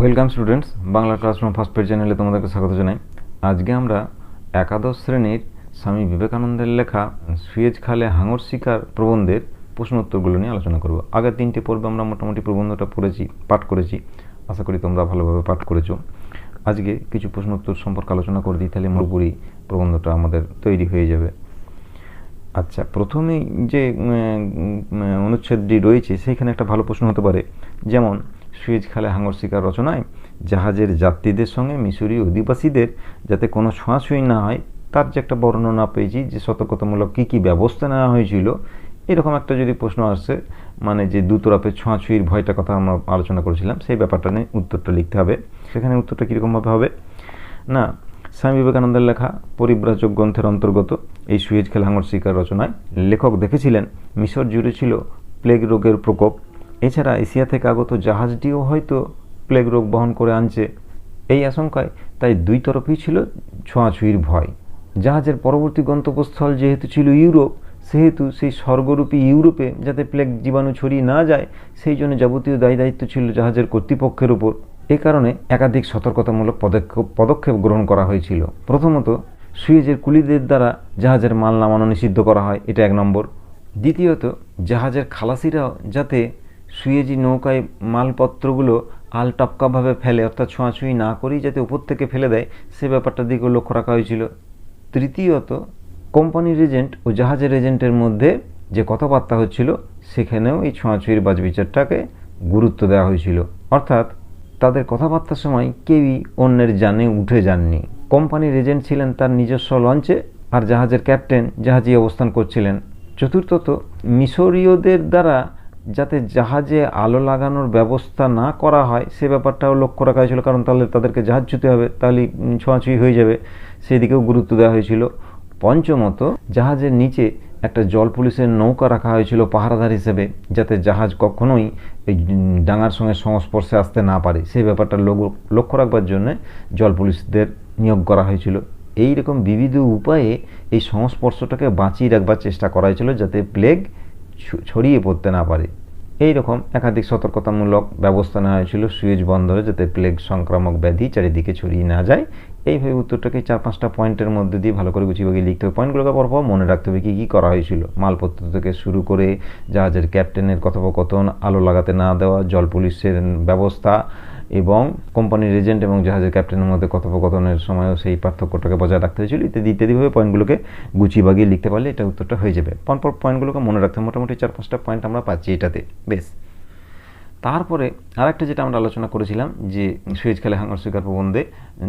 Welcome students, Bangla classroom first page চ্যানেলে তোমাদেরকে স্বাগত জানাই। আজকে আমরা একাদশ শ্রেণীর স্বামী বিবেকানন্দের লেখা সুয়েজ খালে হাঙর শিকার প্রবন্ধের প্রশ্ন উত্তরগুলো নিয়ে আলোচনা করব। আগের তিনটে পর্বে আমরা মোটামুটি প্রবন্ধটা পাঠ করেছি। আশা করি তোমরা ভালোভাবে পাঠ করেছো। আজকে কিছু প্রশ্ন উত্তর সম্পর্কে আলোচনা করে দিই, তাহলে পুরোপুরি প্রবন্ধটা আমাদের তৈরি হয়ে যাবে। আচ্ছা, প্রথমেই যে অনুচ্ছেদটি রয়েছে সেইখানে একটা ভালো প্রশ্ন হতে পারে, যেমন সুয়েজ খালে হাঙর শিকার রচনায় জাহাজের যাত্রীদের সঙ্গে মিশরীয় অধিবাসীদের যাতে কোনো ছোঁয়াছুঁয়ি না হয় তার যে একটা বর্ণনা পেয়েছি, যে সতর্কতামূলক কী কী ব্যবস্থা নেওয়া হয়েছিল, এরকম একটা যদি প্রশ্ন আসে, মানে যে দুতরফের ছোঁয়াছুঁয়ির ভয়টা কথা আমরা আলোচনা করেছিলাম, সেই ব্যাপারটা নিয়ে উত্তরটা লিখতে হবে। সেখানে উত্তরটা কীরকমভাবে হবে না, স্বামী বিবেকানন্দের লেখা পরিব্রাজক গ্রন্থের অন্তর্গত এই সুয়েজ খালে হাঙর শিকার রচনায় লেখক দেখেছিলেন মিশর জুড়ে ছিল প্লেগ রোগের প্রকোপ। এছাড়া এশিয়া থেকে আগত জাহাজটিও হয়তো প্লেগ রোগ বহন করে আনছে। এই আশঙ্কায় তাই দুই তরফেই ছিল ছোঁয়াছুঁয়ির ভয়। জাহাজের পরবর্তী গন্তব্যস্থল যেহেতু ছিল ইউরোপ, সেহেতু সেই স্বর্গরূপী ইউরোপে যাতে প্লেগ জীবাণু ছড়িয়ে না যায়, সেই জন্য যাবতীয় দায়িত্ব ছিল জাহাজের কর্তৃপক্ষের উপর। এ কারণে একাধিক সতর্কতামূলক পদক্ষেপ গ্রহণ করা হয়েছিল। প্রথমত, সুয়েজের কুলিদের দ্বারা জাহাজের মাল নামানো নিষিদ্ধ করা হয়, এটা 1 নম্বর। দ্বিতীয়ত, জাহাজের খালাসিরাও যাতে সুয়েজি নৌকায় মালপত্রগুলো আলটপকাভাবে ফেলে, অর্থাৎ ছোঁয়াছুঁয়ি না করেই যাতে উপর থেকে ফেলে দেয়, সে ব্যাপারটার দিকেও লক্ষ্য রাখা হয়েছিল। তৃতীয়ত, কোম্পানির এজেন্ট ও জাহাজের এজেন্টের মধ্যে যে কথাবার্তা হচ্ছিল, সেখানেও এই ছোঁয়াছুঁয়ির বাছবিচারটাকে গুরুত্ব দেওয়া হয়েছিল। অর্থাৎ তাদের কথাবার্তার সময় কেউই অন্যের জানে উঠে যাননি। কোম্পানির এজেন্ট ছিলেন তার নিজস্ব লঞ্চে, আর জাহাজের ক্যাপ্টেন জাহাজে অবস্থান করছিলেন। চতুর্থত, মিশরীয়দের দ্বারা যাতে জাহাজে আলো লাগানোর ব্যবস্থা না করা হয়, সে ব্যাপারটাও লক্ষ্য রাখা হয়েছিল, কারণ তাহলে তাদেরকে জাহাজ ছুঁতে হবে, তাহলে ছোঁয়াছুঁয়ি হয়ে যাবে, সেদিকেও গুরুত্ব দেওয়া হয়েছিল। পঞ্চমত, জাহাজের নিচে একটা জল পুলিশের নৌকা রাখা হয়েছিল পাহারাদার হিসেবে, যাতে জাহাজ কখনোই এই ডাঙার সঙ্গে সংস্পর্শে আসতে না পারে, সেই ব্যাপারটা লক্ষ্য রাখবার জন্য জল পুলিশদের নিয়োগ করা হয়েছিল। এইরকম বিবিধ উপায়ে এই সংস্পর্শটাকে বাঁচিয়ে রাখবার চেষ্টা করা হয়েছিল, যাতে প্লেগ ছড়িয়ে পড়তে না পারে। এই রকম একাধিক সতর্কতামূলক ব্যবস্থা নেওয়া হয়েছিল সুয়েজ বন্দরে, যাতে প্লেগ সংক্রামক ব্যাধি চারিদিকে ছড়িয়ে না যায়। এইভাবে উত্তরটাকে 4-5টা পয়েন্টের মধ্যে দিয়ে ভালো করে গুছিয়ে বাগিয়ে লিখতে হবে। পয়েন্টগুলোকে পরপর মনে রাখতে হবে কী কী করা হয়েছিল। মালপত্র থেকে শুরু করে জাহাজের ক্যাপ্টেনের কথোপকথন, আলো লাগাতে না দেওয়া, জল পুলিশের ব্যবস্থা, এবং কোম্পানির এজেন্ট এবং জাহাজের ক্যাপ্টেনের মধ্যে কথোপকথনের সময়ও সেই পার্থক্যটাকে বজায় রাখতে হয়েছিল, ইত্যাদি ইত্যাদিভাবে পয়েন্টগুলোকে গুছিয়ে বাগিয়ে লিখতে পারলে এটা উত্তরটা হয়ে যাবে। পরপর পয়েন্টগুলোকে মনে রাখতে মোটামুটি 4-5টা পয়েন্ট আমরা পাচ্ছি এটাতে। বেশ, তারপরে আরেকটা যেটা আমরা আলোচনা করেছিলাম, যে সুয়েজ খালে হাঙর শিকার প্রবন্ধে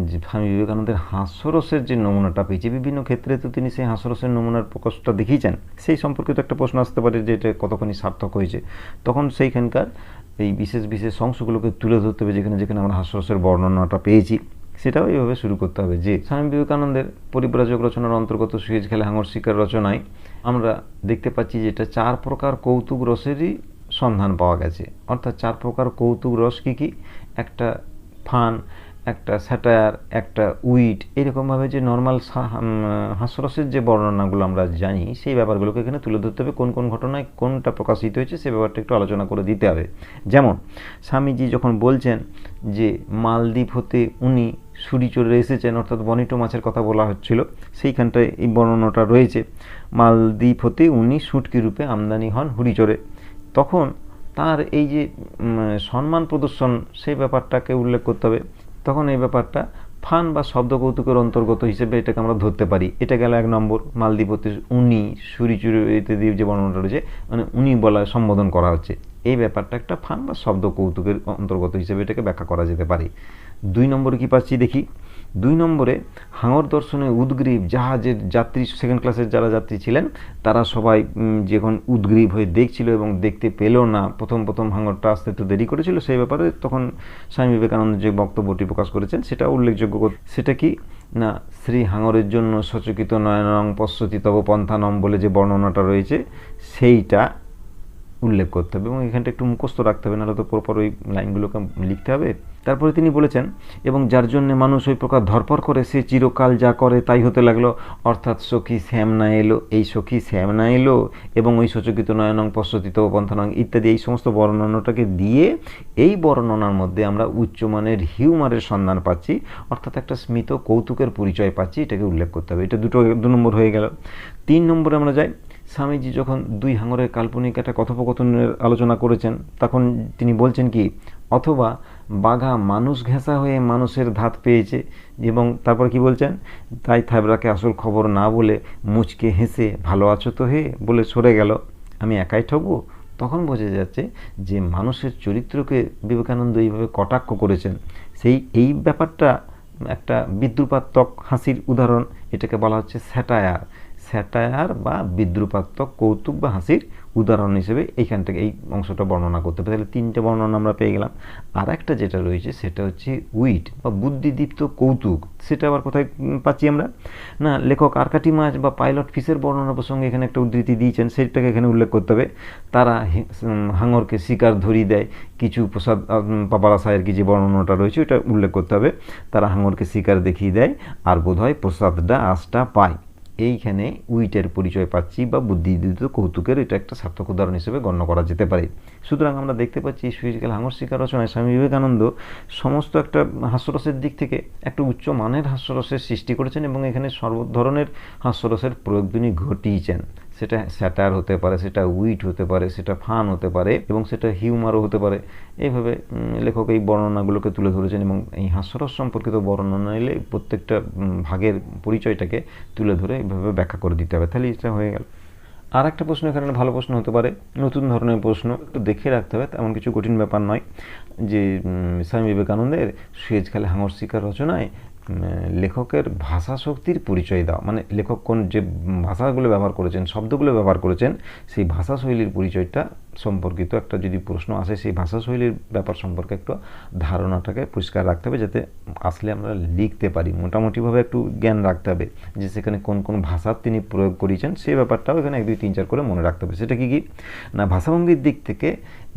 যে স্বামী বিবেকানন্দের হাস্যরসের যে নমুনাটা পেয়েছে, বিভিন্ন ক্ষেত্রে তো তিনি সেই হাস্যরসের নমুনার প্রকাশটা দেখিয়েছেন, সেই সম্পর্কিত একটা প্রশ্ন আসতে পারে যে এটা কতখানি সার্থক হয়েছে। তখন সেইখানকার এই বিশেষ বিশেষ অংশগুলোকে তুলে ধরতে হবে, যেখানে যেখানে আমরা হাস্যরসের বর্ণনাটা পেয়েছি, সেটাও এইভাবে শুরু করতে হবে। যে স্বামী বিবেকানন্দের পরিব্রাজক রচনার অন্তর্গত সুয়েজ খালে হাঙর শিকার রচনায় আমরা দেখতে পাচ্ছি যে এটা 4 প্রকার কৌতুক রসেরই সন্ধান পাওয়া গেছে। অর্থাৎ 4 প্রকার কৌতুক রস কী কী? একটা ফান, একটা স্যাটায়ার, একটা উইট, এরকমভাবে যে নর্মাল হাস্যরসের যে বর্ণনাগুলো আমরা জানি, সেই ব্যাপারগুলোকে এখানে তুলে ধরতে হবে। কোন কোন ঘটনায় কোনটা প্রকাশিত হয়েছে সে ব্যাপারটা একটু আলোচনা করে দিতে হবে। যেমন স্বামীজি যখন বলছেন যে মালদ্বীপ হতে উনি সুরি চড়ে এসেছেন, অর্থাৎ বনিটো মাছের কথা বলা হচ্ছিল, সেইখানটায় এই বর্ণনাটা রয়েছে। মালদ্বীপ হতে উনি শুটকি রূপে আমদানি হন হুড়ি চড়ে। তখন তার এই যে সম্মান প্রদর্শন, সেই ব্যাপারটাকে উল্লেখ করতে হবে। তখন এই ব্যাপারটা ফান বা শব্দ কৌতুকের অন্তর্গত হিসেবে এটাকে আমরা ধরতে পারি। এটা গেল 1 নম্বর। মালদ্বীপ হতে উনি সুরি চুরি ইত্যাদি যে বর্ণনাটা রয়েছে, মানে উনি বলা সম্বোধন করা হচ্ছে, এই ব্যাপারটা একটা ফান বা শব্দ কৌতুকের অন্তর্গত হিসেবে এটাকে ব্যাখ্যা করা যেতে পারে। 2 নম্বরে কী পাচ্ছি দেখি। 2 নম্বরে হাঙর দর্শনে উদ্গ্রীব জাহাজের যাত্রী, সেকেন্ড ক্লাসের যারা যাত্রী ছিলেন, তারা সবাই যখন উদ্গ্রীব হয়ে দেখছিল এবং দেখতে পেল না, প্রথম হাঙরটা আসতে একটু দেরি করেছিল, সেই ব্যাপারে তখন স্বামী বিবেকানন্দ যে বক্তব্যটি প্রকাশ করেছেন সেটা উল্লেখযোগ্য। সেটা কি না, শ্রী হাঙরের জন্য সচকিত নয়নং পশ্যতি তব পন্থানম বলে যে বর্ণনাটা রয়েছে, সেইটা উল্লেখ করতে হবে এবং এখানটা একটু মুখস্থ রাখতে হবে, নাহলে তো পরপর ওই লাইনগুলোকে লিখতে হবে। তারপরে তিনি বলেছেন, এবং যার জন্য মানুষ ওই প্রকার ধরপর করে সে চিরকাল যা করে তাই হতে লাগলো, অর্থাৎ সখী শ্যাম না এলো, এই সখী শ্যাম না এলো এবং ওই সচকিত নয়নং পশ্চতিত পন্থনং ইত্যাদি এই সমস্ত বর্ণনাটাকে দিয়ে এই বর্ণনার মধ্যে আমরা উচ্চমানের হিউমারের সন্ধান পাচ্ছি, অর্থাৎ একটা স্মিত কৌতুকের পরিচয় পাচ্ছি, এটাকে উল্লেখ করতে হবে। এটা 2 নম্বর হয়ে গেল। 3 নম্বরে আমরা যাই। স্বামীজি যখন 2 হাঙরের কাল্পনিক একটা কথোপকথনের আলোচনা করেছেন, তখন তিনি বলছেন কি, অথবা বাঘা মানুষ ঘেঁষা হয়ে মানুষের ধাত পেয়েছে, এবং তারপর কি বলছেন, তাই থাবরাকে আসল খবর না বলে মুচকে হেসে ভালো আছো তো হে বলে সরে গেল, আমি একাই ঠকবো। তখন বোঝা যাচ্ছে যে মানুষের চরিত্রকে বিবেকানন্দ এইভাবে কটাক্ষ করেছেন। এই ব্যাপারটা একটা বিদ্রুপাত্মক হাসির উদাহরণ, এটাকে বলা হচ্ছে স্যাটায়ার বা বিদ্রুপাত্মক কৌতুক বা হাসির উদাহরণ হিসেবে এইখান থেকে এই অংশটা বর্ণনা করতে পারে। তাহলে 3টে বর্ণনা আমরা পেয়ে গেলাম। আর একটা যেটা রয়েছে সেটা হচ্ছে উইট বা বুদ্ধিদীপ্ত কৌতুক, সেটা আবার কোথায় পাচ্ছি আমরা না, লেখক আরকাটি মাছ বা পাইলট ফিশের বর্ণনা প্রসঙ্গে এখানে একটা উদ্ধৃতি দিয়েছেন, সেটাকে এখানে উল্লেখ করতে হবে। তারা হাঙরকে শিকার ধরিয়ে দেয়, কিছু প্রসাদ পাপারাসায়ের কি যে বর্ণনাটা রয়েছে ওটা উল্লেখ করতে হবে। তারা হাঙরকে শিকার দেখিয়ে দেয় আর বোধহয় প্রসাদটা আঁশটা পায়। এইখানে উইটের পরিচয় পাচ্ছি বা বুদ্ধিদীপ্ত কৌতুকের এটা একটা সার্থক উদাহরণ হিসেবে গণ্য করা যেতে পারে। সুতরাং আমরা দেখতে পাচ্ছি সুইজকাল হাঙর শিকার রচনায় স্বামী বিবেকানন্দ সমস্ত একটা হাস্যরসের দিক থেকে একটা উচ্চ মানের হাস্যরসের সৃষ্টি করেছেন এবং এখানে সর্ব ধরনের হাস্যরসের প্রয়োগ তিনি ঘটিয়েছেন। সেটা স্যাটার হতে পারে, সেটা উইট হতে পারে, সেটা ফান হতে পারে এবং সেটা হিউমারও হতে পারে। এইভাবে লেখক এই বর্ণনাগুলোকে তুলে ধরেছেন এবং এই হাস্যরস সম্পর্কিত বর্ণনা এলে প্রত্যেকটা ভাগের পরিচয়টাকে তুলে ধরে এইভাবে ব্যাখ্যা করে দিতে হবে। তাহলে এটা হয়ে গেল। আর একটা প্রশ্ন এখানে ভালো প্রশ্ন হতে পারে, নতুন ধরনের প্রশ্ন, একটু দেখে রাখতে হবে, তেমন কিছু কঠিন ব্যাপার নয়, যে স্বামী বিবেকানন্দের সুয়েজ খালে হাঙর শিকার রচনায় লেখকের ভাষা শক্তির পরিচয় দাও, মানে লেখক কোন যে ভাষাগুলো ব্যবহার করেছেন, শব্দগুলো ব্যবহার করেছেন, সেই ভাষা শৈলীর পরিচয়টা সম্পর্কিত একটা যদি প্রশ্ন আসে, সেই ভাষা শৈলীর ব্যাপার সম্পর্কে একটু ধারণাটাকে পরিষ্কার রাখতে হবে, যাতে আসলে আমরা লিখতে পারি। মোটামুটিভাবে একটু জ্ঞান রাখতে হবে যে সেখানে কোন কোন ভাষার তিনি প্রয়োগ করেছেন, সেই ব্যাপারটাও এখানে 1, 2, 3, 4 করে মনে রাখতে হবে। সেটা কি না, ভাষাভঙ্গির দিক থেকে,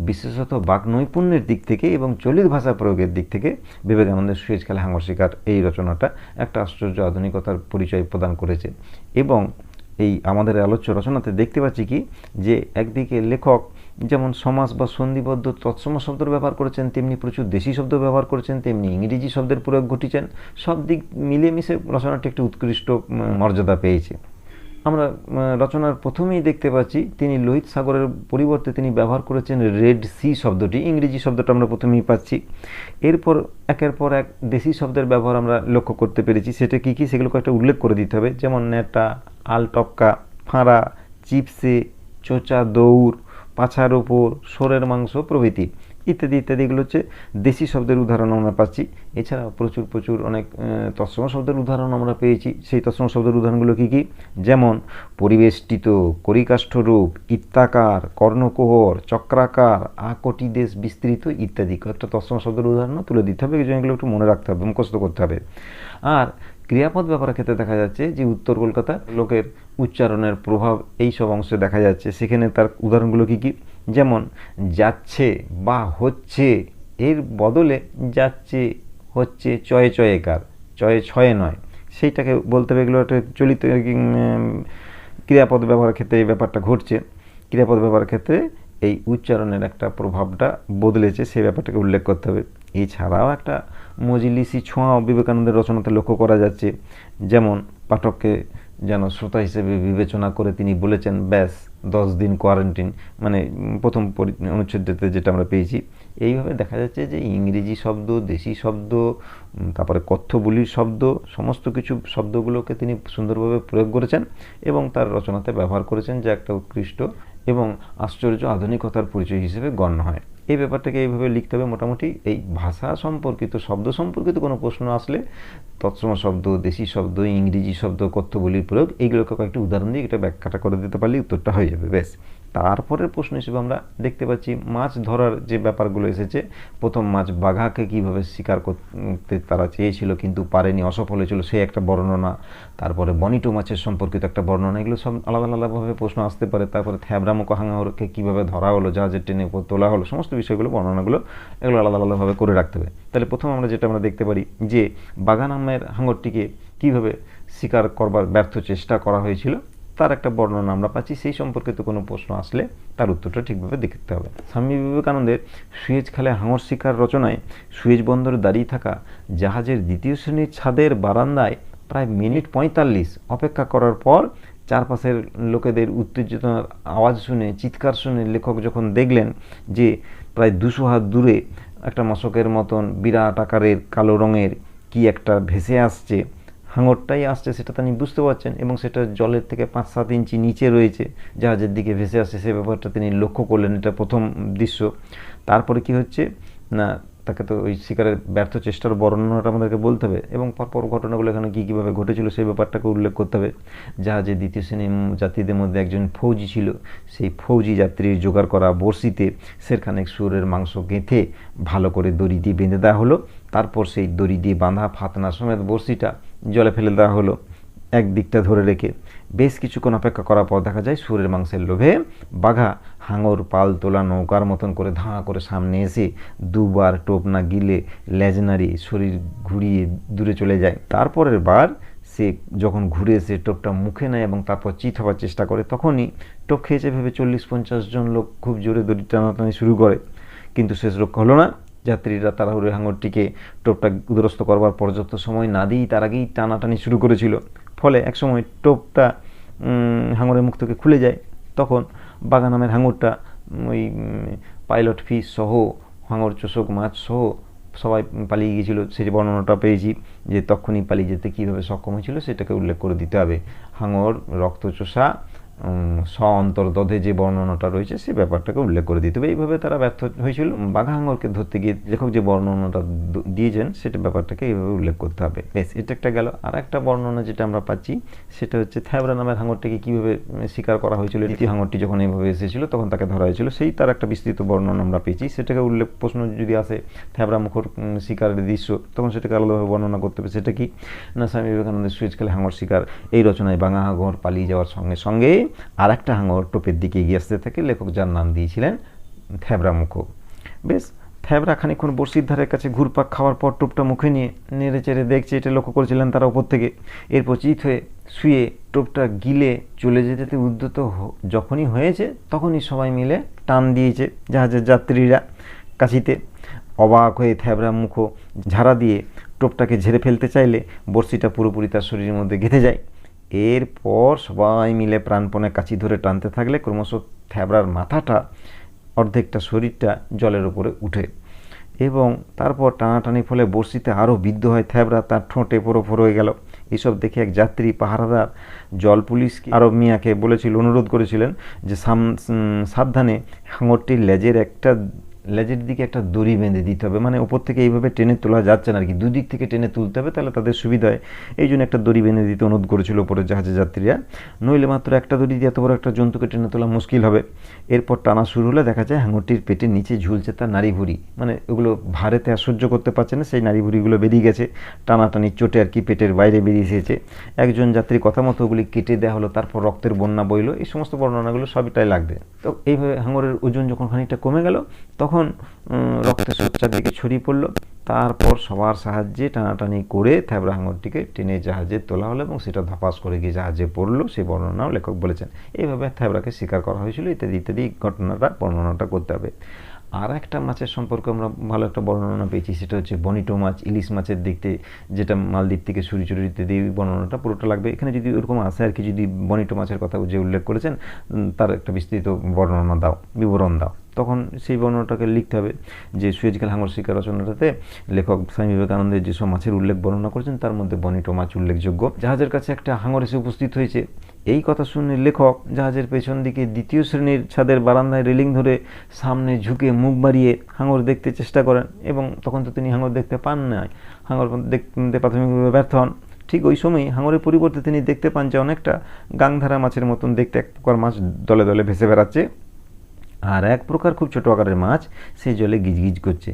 বিশেষত বাক নৈপুণ্যের দিক থেকে এবং চলিত ভাষা প্রয়োগের দিক থেকে বিবেকানন্দের সুয়েজ খালে হাঙর শিকার এই রচনাটা একটা আশ্চর্য আধুনিকতার পরিচয় প্রদান করেছে। এবং এই আমাদের আলোচ্য রচনাতে দেখতে পাচ্ছি কি, যে একদিকে লেখক যেমন সমাস বা সন্ধিবদ্ধ তৎসম শব্দের ব্যবহার করেছেন, তেমনি প্রচুর দেশি শব্দ ব্যবহার করেছেন, তেমনি ইংরেজি শব্দের প্রয়োগ ঘটিয়েছেন। সব দিক মিলেমিশে রচনাটি একটি উৎকৃষ্ট মর্যাদা পেয়েছে। আমরা রচনার প্রথমেই দেখতে পাচ্ছি তিনি লোহিত সাগরের পরিবর্তে তিনি ব্যবহার করেছেন রেড সি শব্দটি, ইংরেজি শব্দটা আমরা প্রথমেই পাচ্ছি। এরপর একের পর এক দেশি শব্দের ব্যবহার আমরা লক্ষ্য করতে পেরেছি। সেটা কী কী সেগুলোকে একটা উল্লেখ করে দিতে হবে, যেমন নেটা, আলটক্কা, ফাঁড়া, চিপসে, চোচা, দৌড়, পাছার ওপর, সোরের মাংস প্রভৃতি ইত্যাদি ইত্যাদি। এগুলো হচ্ছে দেশি শব্দের উদাহরণ আমরা পাচ্ছি। এছাড়া প্রচুর অনেক তৎসম শব্দের উদাহরণ আমরা পেয়েছি। সেই তৎসম শব্দের উদাহরণগুলো কী কী, যেমন পরিবেষ্টিত, করিকাষ্ঠরূপ, ইত্তাকার, কর্ণকোহর, চক্রাকার, আকটি দেশ বিস্তৃত ইত্যাদি কয়েকটা তৎসম শব্দের উদাহরণও তুলে দিতে হবে। এগুলো একটু মনে রাখতে হবে, মুখস্থ করতে হবে। আর ক্রিয়াপদ ব্যাপারের ক্ষেত্রে দেখা যাচ্ছে যে উত্তর কলকাতার লোকের উচ্চারণের প্রভাব এই সব অংশে দেখা যাচ্ছে। সেখানে তার উদাহরণগুলো কী কী, যেমন যাচ্ছে বা হচ্ছে, এর বদলে যাচ্ছে, হচ্ছে, চয়ে চয়েকার, চয়ে ছয়ে নয়, সেইটাকে বলতে হবে। এগুলো একটা চলিত ক্রিয়াপদ ব্যবহারের ক্ষেত্রে এই ব্যাপারটা ঘটছে। ক্রিয়াপদ ব্যবহারের ক্ষেত্রে এই উচ্চারণের একটা প্রভাবটা বদলেছে, সেই ব্যাপারটাকে উল্লেখ করতে হবে। এছাড়াও একটা মজলিসি ছোঁয়া বিবেকানন্দের রচনাতে লক্ষ্য করা যাচ্ছে, যেমন পাঠককে যেন শ্রোতা হিসেবে বিবেচনা করে তিনি বলেছেন, ব্যাস 10 দিন কোয়ারেন্টিন, মানে প্রথম অনুচ্ছেদটাতে যেটা আমরা পেয়েছি। এইভাবে দেখা যাচ্ছে যে ইংরেজি শব্দ, দেশি শব্দ, তারপরে কথ্য বলির শব্দ, সমস্ত কিছু শব্দগুলোকে তিনি সুন্দরভাবে প্রয়োগ করেছেন এবং তার রচনাতে ব্যবহার করেছেন, যা একটা উৎকৃষ্ট এবং আশ্চর্য আধুনিকতার পরিচয় হিসেবে গণ্য হয়। এই ব্যাপারটাকে এইভাবে লিখতে হবে। মোটামুটি এই ভাষা সম্পর্কিত, শব্দ সম্পর্কিত কোনো প্রশ্ন আসলে তৎসম শব্দ, দেশি শব্দ, ইংরেজি শব্দ, কথ্য বলির প্রয়োগ, এইগুলোকে কয়েকটি উদাহরণ দিয়ে এটা ব্যাখ্যাটা করে দিতে পারলে উত্তরটা হয়ে যাবে। বেশ, তারপরের প্রশ্ন হিসেবে আমরা দেখতে পাচ্ছি মাছ ধরার যে ব্যাপারগুলো এসেছে। প্রথম মাছ বাঘাকে কিভাবে শিকার করতে তারা চেয়েছিল কিন্তু পারেনি, অসফল হয়েছিল, সেই একটা বর্ণনা। তারপরে বনিটো মাছের সম্পর্কিত একটা বর্ণনা। এগুলো সব আলাদা আলাদাভাবে প্রশ্ন আসতে পারে। তারপরে থ্যাবরামুখ হাঙরকে কীভাবে ধরা হলো, জাহাজের টেনে তোলা হলো, সমস্ত বিষয়গুলো বর্ণনাগুলো এগুলো আলাদা আলাদাভাবে করে রাখতে হবে। তাহলে প্রথম আমরা যেটা দেখতে পারি যে বাঘা নামের হাঙরটিকে কীভাবে শিকার করবার ব্যর্থ চেষ্টা করা হয়েছিল তার একটা বর্ণনা আমরা পাচ্ছি। সেই সম্পর্কিত কোনো প্রশ্ন আসলে তার উত্তরটা ঠিকভাবে দেখতে হবে। স্বামী বিবেকানন্দের সুয়েজ খালে হাঙর শিকার রচনায় সুয়েজ বন্দরে দাঁড়িয়ে থাকা জাহাজের দ্বিতীয় শ্রেণীর ছাদের বারান্দায় প্রায় মিনিট 45 অপেক্ষা করার পর চারপাশের লোকেদের উত্তেজনার আওয়াজ শুনে, চিৎকার শুনে লেখক যখন দেখলেন যে প্রায় 200 হাত দূরে একটা মশকের মতন বিরাট আকারের কালো রঙের কি একটা ভেসে আসছে, হাঙরটাই আসছে সেটা তিনি বুঝতে পারছেন, এবং সেটা জলের থেকে 5-7 ইঞ্চি নিচে রয়েছে, জাহাজের দিকে ভেসে আসছে, সে ব্যাপারটা তিনি লক্ষ্য করলেন। এটা প্রথম দৃশ্য। তারপরে কি হচ্ছে না, তাকে তো ওই শিকারের ব্যর্থ চেষ্টার বর্ণনাটা আমাদেরকে বলতে হবে, এবং পরপর ঘটনাগুলো এখানে কীভাবে ঘটেছিল সেই ব্যাপারটাকে উল্লেখ করতে হবে। জাহাজের দ্বিতীয় শ্রেণীর যাত্রীদের মধ্যে একজন ফৌজি ছিল। সেই ফৌজি যাত্রীর জোগাড় করা বড়শিতে সেরখানেক শুয়োরের মাংস গেঁথে ভালো করে দড়ি দিয়ে বেঁধে দেওয়া হলো। তারপর সেই দড়ি দিয়ে বাঁধা ফাতনা সমেত বড়শিটা জলে ফেলে দেওয়া হলো একদিকটা ধরে রেখে। বেশ কিছুক্ষণ অপেক্ষা করার পর দেখা যায় শুয়োরের মাংসের লোভে বাঘা হাঙর পাল তোলা নৌকার মতন করে ধাঁ করে সামনে এসে দুবার টোপ না গিলে লেজ নাড়িয়ে শরীর ঘুরিয়ে দূরে চলে যায়। তারপরের বার সে যখন ঘুরে এসে টোপটা মুখে নেয় এবং তারপর চিৎ হওয়ার চেষ্টা করে, তখনই টোপ খেয়েছে ভেবে 40-50 জন লোক খুব জোরে দড়ি টানাটানি শুরু করে, কিন্তু শেষ রক্ষা হলো না। যাত্রীরা তাড়াহুড়ো হাঙরটিকে টোপটা উদ্রস্ত করবার পর্যাপ্ত সময় না দিয়েই তার আগেই টানাটানি শুরু করেছিল। ফলে একসময় টোপটা হাঙরের মুখ থেকে খুলে যায়। তখন বাঘা নামের হাঙরটা ওই পাইলট ফিশ সহ, হাঙর চোষক মাছ সহ সবাই পালিয়ে গিয়েছিল। সেই বর্ণনাটা পেয়েছি যে তখনই পালিয়ে যেতে কীভাবে সক্ষম হয়েছিল সেটাকে উল্লেখ করে দিতে হবে। হাঙর রক্তচোষা অন্তর্দধে যে বর্ণনাটা রয়েছে সেই ব্যাপারটাকে উল্লেখ করে দিতে হবে। এইভাবে তারা ব্যর্থ হয়েছিল। বাঘা হাঙরকে ধরতে গিয়ে লেখক যে বর্ণনাটা দিয়েছেন সেটা ব্যাপারটাকে এইভাবে উল্লেখ করতে হবে। বেশ, এটা একটা গেল। আর একটা বর্ণনা যেটা আমরা পাচ্ছি সেটা হচ্ছে থ্যাবরা নামের হাঙরটিকে কীভাবে শিকার করা হয়েছিল। দ্বিতীয় হাঙরটি যখন এইভাবে এসেছিল তখন তাকে ধরা হয়েছিল, সেই তার একটা বিস্তৃত বর্ণনা আমরা পেয়েছি। সেটাকে উল্লেখ প্রশ্ন যদি আসে থ্যাবরা মুখর শিকারের দৃশ্য, তখন সেটাকে আলাদাভাবে বর্ণনা করতে হবে। সেটা কি না, স্বামী বিবেকানন্দের সুয়েজ খালে হাঙর শিকার এই রচনায় বাঘা হাঙর পালিয়ে যাওয়ার সঙ্গে সঙ্গে আর একটা হাঙর টোপের দিকে এগিয়ে আসতে থাকে, লেখক যার নাম দিয়েছিলেন থ্যাবরা মুখো। বেশ, থ্যাবরা খানিকক্ষণ বড়শির ধারের কাছে ঘুরপাক খাওয়ার পর টোপটা মুখে নিয়ে নেড়ে চেড়ে দেখছে, এটা লক্ষ্য করেছিলেন তারা ওপর থেকে। এরপর চিত হয়ে শুয়ে টোপটা গিলে চলে যেতে উদ্যত যখনই হয়েছে তখনই সবাই মিলে টান দিয়েছে জাহাজের যাত্রীরা কাছিতে। অবাক হয়ে থ্যাবরা মুখো ঝাড়া দিয়ে টোপটাকে ঝেড়ে ফেলতে চাইলে বড়শিটা পুরোপুরি তার শরীরের মধ্যে গেঁথে যায়। এরপর সবাই মিলে প্রাণপণে কাছি ধরে টানতে থাকলে ক্রমশ থ্যাবরার মাথাটা, অর্ধেকটা শরীরটা জলের উপরে উঠে, এবং তারপর টানাটানি ফলে বড়শিতে আরও বিদ্ধ হয় থ্যাবরা, তার ঠোঁটে ফোড়ো হয়ে গেল। এসব দেখে এক যাত্রী পাহারাদার জল পুলিশ আরব মিয়াকে বলেছিল, অনুরোধ করেছিলেন যে সাবধানে হাঙরটির লেজের দিকে একটা দড়ি বেঁধে দিতে হবে, মানে ওপর থেকে এইভাবে টেনে তোলা যাচ্ছে না আর কি, দুদিক থেকে টেনে তুলতে হবে, তাহলে তাদের সুবিধা হয়। এই জন্য একটা দড়ি বেঁধে দিতে অনুরোধ করেছিল উপরের জাহাজের যাত্রীরা, নইলে মাত্র একটা দড়ি দিয়ে এত বড় একটা জন্তুকে টেনে তোলা মুশকিল হবে। এরপর টানা শুরু হলে দেখা যায় হাঙরটির পেটের নিচে ঝুলছে তার নাড়ি ভুঁড়ি, মানে ওগুলো ভারেতে আর সহ্য করতে পারছে না, সেই নাড়ি ভুঁড়িগুলো বেরিয়ে গেছে টানাটানির চোটে আর কি, পেটের বাইরে বেরিয়ে এসেছে। একজন যাত্রীর কথা মতো ওগুলি কেটে দেওয়া হলো, তারপর রক্তের বন্যা বইল। এই সমস্ত বর্ণনাগুলো সবটাই লাগবে। তো এইভাবে হাঙরের ওজন যখন খানিকটা কমে গেল তখন রক্তের সোচ্চার দিকে ছড়িয়ে পড়লো। তারপর সবার সাহায্যে টানাটানি করে থ্যাবরা হাঙরটিকে টেনে জাহাজে তোলা হলো এবং সেটা ধপাস করে গিয়ে জাহাজে পড়লো, সেই বর্ণনাও লেখক বলেছেন। এইভাবে থ্যাবরাকে শিকার করা হয়েছিল ইত্যাদি ইত্যাদি বর্ণনাটা করতে হবে। আর একটা মাছের সম্পর্কে আমরা ভালো একটা বর্ণনা পেয়েছি, সেটা হচ্ছে বনিটো মাছ, ইলিশ মাছের দিক থেকে, যেটা মালদ্বীপ থেকে ছুরি ইত্যাদি বর্ণনাটা পুরোটা লাগবে। এখানে যদি ওরকম আসে আর কি, যদি বনিটো মাছের কথা যে উল্লেখ করেছেন তার একটা বিস্তৃত বর্ণনা দাও, বিবরণ দাও, তখন সেই বর্ণনাটাকে লিখতে হবে যে সুয়েজ খাল হাঙর শিকার রচনাটাতে লেখক স্বামী বিবেকানন্দের যেসব মাছের উল্লেখ বর্ণনা করেছেন তার মধ্যে বনিটো মাছ উল্লেখযোগ্য। জাহাজের কাছে একটা হাঙর এসে উপস্থিত হয়েছে। এই কথা শুনে লেখক জাহাজের পেছন দিকে দ্বিতীয় শ্রেণীর ছাদের বারান্দায় রেলিং ধরে সামনে ঝুঁকে মুখ বাড়িয়ে হাঙর দেখতে চেষ্টা করেন, এবং তখন তো তিনি হাঙর দেখতে পান না, হাঙর দেখতে প্রাথমিকভাবে ব্যর্থ হন। ঠিক ওই সময়ই হাঙরের পরিবর্তে তিনি দেখতে পান যে অনেকটা গাংধারা মাছের মতন দেখতে এক প্রকার মাছ দলে দলে ভেসে বেড়াচ্ছে, আর এক প্রকার খুব ছোট আকারের মাছ সেই জলে গিজগিজ করছে।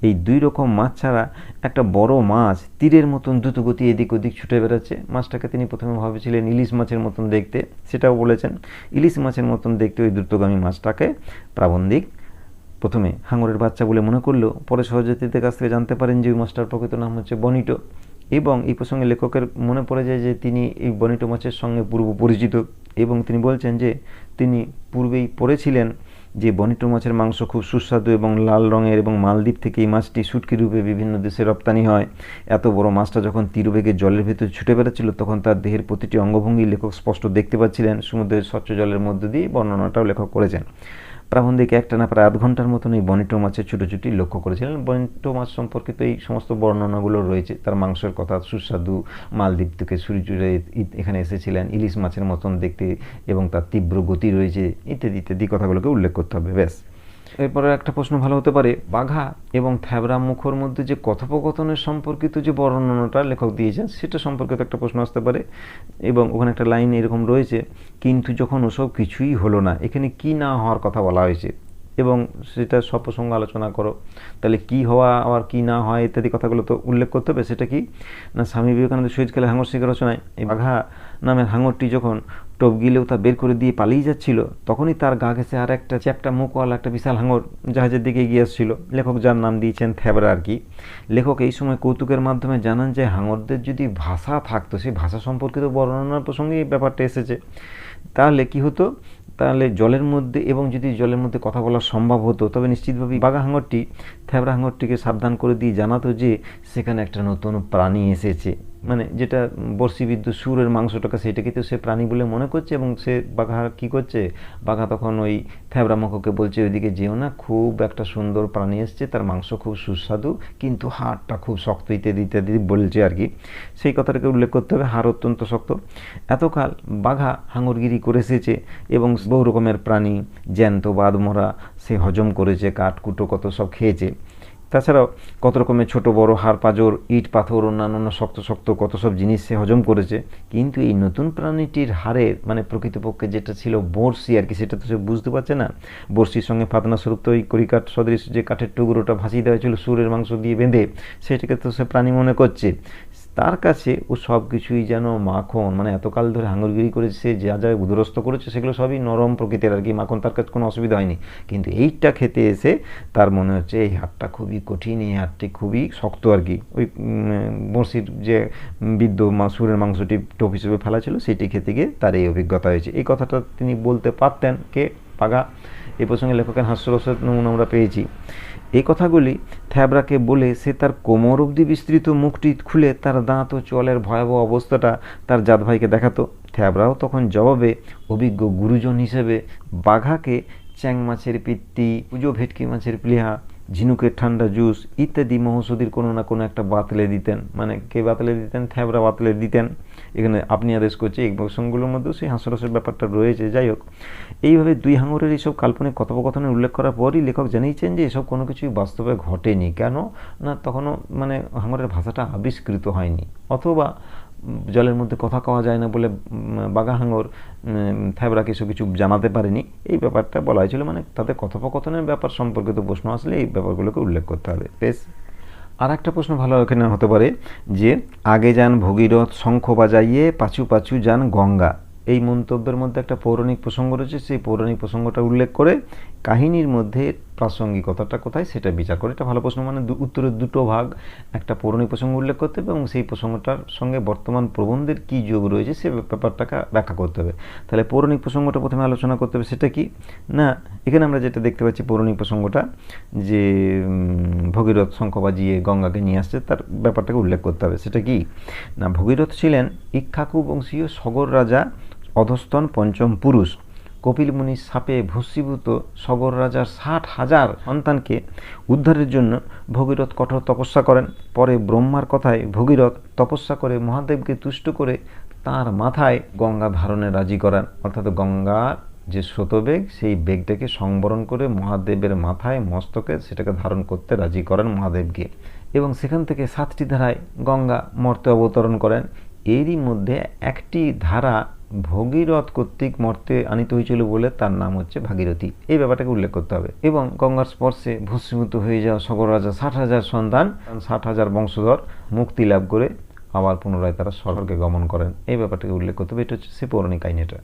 এই দুই রকম মাছ ছাড়া একটা বড় মাছ তীরের মতন দ্রুতগতি এদিক ওদিক ছুটে বেড়াচ্ছে। মাছটাকে তিনি প্রথমে ভাবেছিলেন ইলিশ মাছের মতন দেখতে, সেটাও বলেছেন। ইলিশ মাছের মতন দেখতে ওই দ্রুতগামী মাছটাকে প্রাবন্ধিক প্রথমে হাঙরের বাচ্চা বলে মনে করলেও পরে সহযাত্রীদের কাছ থেকে জানতে পারেন যে ওই মাছটার প্রকৃত নাম হচ্ছে বনিটো। এবং এই প্রসঙ্গে লেখকের মনে পড়ে যায় যে তিনি এই বনিটো মাছের সঙ্গে পূর্ব পরিচিত, এবং তিনি বলছেন যে তিনি পূর্বেই পড়েছিলেন যে বনিটো মাছের মাংস খুব সুস্বাদু এবং লাল রঙের, এবং মালদ্বীপ থেকে এই মাছটি শুটকি রূপে বিভিন্ন দেশে রপ্তানি হয়। এত বড় মাছটা যখন তীরবেগে জলের ভেতর ছুটে বেড়াচ্ছিল তখন তার দেহের প্রতিটি অঙ্গভঙ্গি লেখক স্পষ্ট দেখতে পাচ্ছিলেন। সমুদ্রের স্বচ্ছ জলের মধ্য দিয়ে বর্ণনাটাও লেখক করেছেন। প্রাবন্ধিক একটানা প্রায় আধ ঘন্টার মতন এই বনিটো মাছের ছুটোছুটি লক্ষ্য করেছিলেন। বনিটো মাছ সম্পর্কিত এই সমস্ত বর্ণনাগুলো রয়েছে, তার মাংসের কথা, সুস্বাদু, মালদ্বীপ থেকে ছুরি চুড়ে এখানে এসেছিলেন, ইলিশ মাছের মতন দেখতে এবং তার তীব্র গতি রয়েছে, ইত্যাদি ইত্যাদি কথাগুলোকে উল্লেখ করতে হবে। ব্যাস। এরপরে একটা প্রশ্ন ভালো হতে পারে, বাঘা এবং থ্যাবরা মুখোর মধ্যে যে কথোপকথনের সম্পর্কিত যে বর্ণনাটা লেখক দিয়েছেন সেটা সম্পর্কিত একটা প্রশ্ন আসতে পারে। এবং ওখানে একটা লাইন এরকম রয়েছে, কিন্তু যখন ওসব কিছুই হলো না, এখানে কি না হওয়ার কথা বলা হয়েছে এবং সেটা সপ্রসঙ্গ আলোচনা করো। তাহলে কি হওয়া আবার কি না হয় ইত্যাদি কথাগুলো তো উল্লেখ করতে হবে। সেটা কি না, স্বামী বিবেকানন্দ সুয়েজ খালে হাঙর শিকার রচনায় এই বাঘা নামের হাঙরটি যখন টোপ গিলেও তা বের করে দিয়ে পালিয়ে যাচ্ছিল, তখনই তার গা ঘেঁষে আর একটা চ্যাপ্টা মুখওয়ালা একটা বিশাল হাঙর জাহাজের দিকে এগিয়ে আসছিল। লেখক যার নাম দিয়েছেন থ্যাবরা আর কি। লেখক এই সময় কৌতুকের মাধ্যমে জানান যে হাঙরদের যদি ভাষা থাকতো, সেই ভাষা সম্পর্কিত বর্ণনার প্রসঙ্গে এই ব্যাপারটা এসেছে, তাহলে কি হতো, তাহলে জলের মধ্যে এবং যদি জলের মধ্যে কথা বলা সম্ভব হতো তবে নিশ্চিতভাবেই বাঘা হাঙরটি থ্যাবরা হাঙরটিকে সাবধান করে দিয়ে জানাতো যে সেখানে একটা নতুন প্রাণী এসেছে। মানে যেটা বর্ষিবিদ্ধ সুরের মাংসটাকে সেটাকে তো সে প্রাণী বলে মনে করছে, এবং সে বাঘা কি করছে, বাঘা তখন ওই থ্যাবরা মুখোকে বলছে ওইদিকে যেও না, খুব একটা সুন্দর প্রাণী এসছে, তার মাংস খুব সুস্বাদু কিন্তু হাড়টা খুব শক্ত, ইত্যাদি ইত্যাদি বলছে আর কি। সেই কথাটাকে উল্লেখ করতে হবে, হাড় অত্যন্ত শক্ত। এতকাল বাঘা হাঙরগিরি করে এসেছে এবং বহু রকমের প্রাণী, জ্যান্ত বাদ মরা সে হজম করেছে, কাঠকুটো কত সব খেয়েছে। তাছাড়াও কত রকমের ছোট বড় হাড় পাঁজর, ইট পাথর, অন্যান্য শক্ত শক্ত কত সব জিনিস সে হজম করেছে। কিন্তু এই নতুন প্রাণীটির হাড়ের মানে প্রকৃতপক্ষে যেটা ছিল বড়শি আর কি, সেটা তো সে বুঝতে পারছে না। বড়শির সঙ্গে ফাতনা স্বরূপ তো ওই কড়িকাঠ সদৃশ যে কাঠের টুকরোটা ভাসিয়ে দেওয়া হয়েছিল সুরের মাংস দিয়ে বেঁধে, সেটাকে তো সে প্রাণী মনে করছে। তার কাছে ও সব কিছুই যেন মাখন, মানে এতকাল ধরে হাঙরগিরি করেছে, যা যা উদরস্থ করেছে সেগুলো সবই নরম প্রকৃতির আর কি, মাখন, তার কাছে কোনো অসুবিধা হয়নি। কিন্তু এইটা খেতে এসে তার মনে হচ্ছে এই হাড়টা খুবই কঠিন, এই হাড়টি খুবই শক্ত আর কি। ওই বড়শির যে বিদ্ধ সুরের মাংসটি টোপ হিসেবে ফেলা ছিল সেটি খেতে গিয়ে তার এই অভিজ্ঞতা হয়েছে। এই কথাটা তিনি বলতে পারতেন কে, বাঘা। এই প্রসঙ্গে লেখকের হাস্যরসের নমুনা আমরা পেয়েছি। এই কথাগুলি থ্যাবরাকে বলে সে তার কোমর অবধি বিস্তৃত মুখটি খুলে তার দাঁত ও চলের ভয়াবহ অবস্থাটা তার জাত ভাইকে দেখাতো। থ্যাবরাও তখন জবাবে অভিজ্ঞ গুরুজন হিসেবে বাঘাকে চ্যাং মাছের পিত্তি, পুজো ভেটকি মাছের প্লিহা, ঝিনুকের ঠান্ডা জুস ইত্যাদি মহৌষধির কোনো না কোনো একটা বাতলে দিতেন। মানে কে বাতলে দিতেন? থ্যাবরা বাতলে দিতেন। এখানে আপনি আদেশ করছে, এই প্রসঙ্গগুলোর মধ্যেও সেই হাস্যরসের ব্যাপারটা রয়েছে। যাই হোক, এইভাবে দুই হাঙরের এইসব কাল্পনিক কথোপকথনের উল্লেখ করার পরই লেখক জানিয়েছেন যে এসব কোনো কিছুই বাস্তবে ঘটেনি। কেন না, তখনও মানে হাঙরের ভাষাটা আবিষ্কৃত হয়নি, অথবা জলের মধ্যে কথা কওয়া যায় না বলে বাঘা হাঙর থ্যাবরাকে এসব কিছু জানাতে পারেনি, এই ব্যাপারটা বলা হয়েছিল। মানে তাদের কথোপকথনের ব্যাপার সম্পর্কিত প্রশ্ন আসলে এই ব্যাপারগুলোকে উল্লেখ করতে হবে। বেশ। আর একটা প্রশ্ন ভালো এখানে হতে পারে যে আগে যান ভগীরথ শঙ্খ বাজাইয়ে, পাছু পাছু যান গঙ্গা। এই মন্তব্যের মধ্যে একটা পৌরাণিক প্রসঙ্গ রয়েছে, সেই পৌরাণিক প্রসঙ্গটা উল্লেখ করে কাহিনীর মধ্যে প্রাসঙ্গিকতাটা কোথায় সেটা বিচার করে। এটা ভালো প্রশ্ন। মানে উত্তরের দুটো ভাগ, একটা পৌরাণিক প্রসঙ্গ উল্লেখ করতে হবে এবং সেই প্রসঙ্গটার সঙ্গে বর্তমান প্রবন্ধের কী যোগ রয়েছে সে ব্যাপারটাকে ব্যাখ্যা করতে হবে। তাহলে পৌরাণিক প্রসঙ্গটা প্রথমে আলোচনা করতে হবে। সেটা কি না, এখানে আমরা যেটা দেখতে পাচ্ছি পৌরাণিক প্রসঙ্গটা যে ভগীরথ শঙ্খ বাজিয়ে গঙ্গাকে নিয়ে আসছে, তার ব্যাপারটাকে উল্লেখ করতে হবে। সেটা কি না, ভগীরথ ছিলেন ইক্ষ্বাকু বংশীয় সগর রাজা অধস্তন পঞ্চম পুরুষ। কপিল মুনির শাপে ভস্মীভূত সগর রাজার 60,000 সন্তানকে উদ্ধারের জন্য ভগীরথ কঠোর তপস্যা করেন। পরে ব্রহ্মার কথায় ভগীরথ তপস্যা করে মহাদেবকে তুষ্ট করে তার মাথায় গঙ্গা ধারণে রাজি করান। অর্থাৎ গঙ্গার যে স্রোতবেগ, সেই বেগটাকে সংবরণ করে মহাদেবের মাথায় মস্তকে সেটাকে ধারণ করতে রাজি করেন মহাদেবকে, এবং সেখান থেকে 7টি ধারায় গঙ্গা মর্তে অবতরণ করেন। এরই মধ্যে একটি ধারা ভগীরথ কর্তৃক মর্তে আনিত হয়েছিল বলে তার নাম হচ্ছে ভাগীরথী। এই ব্যাপারটাকে উল্লেখ করতে হবে। এবং গঙ্গার স্পর্শে ভস্মীভূত হয়ে যাওয়া সগর রাজা 60,000 সন্তান, 60,000 বংশধর মুক্তি লাভ করে আবার পুনরায় তারা স্বর্গে গমন করেন। এই ব্যাপারটাকে উল্লেখ করতে হবে। এটা হচ্ছে সে পৌরাণিক কাহিনীটা।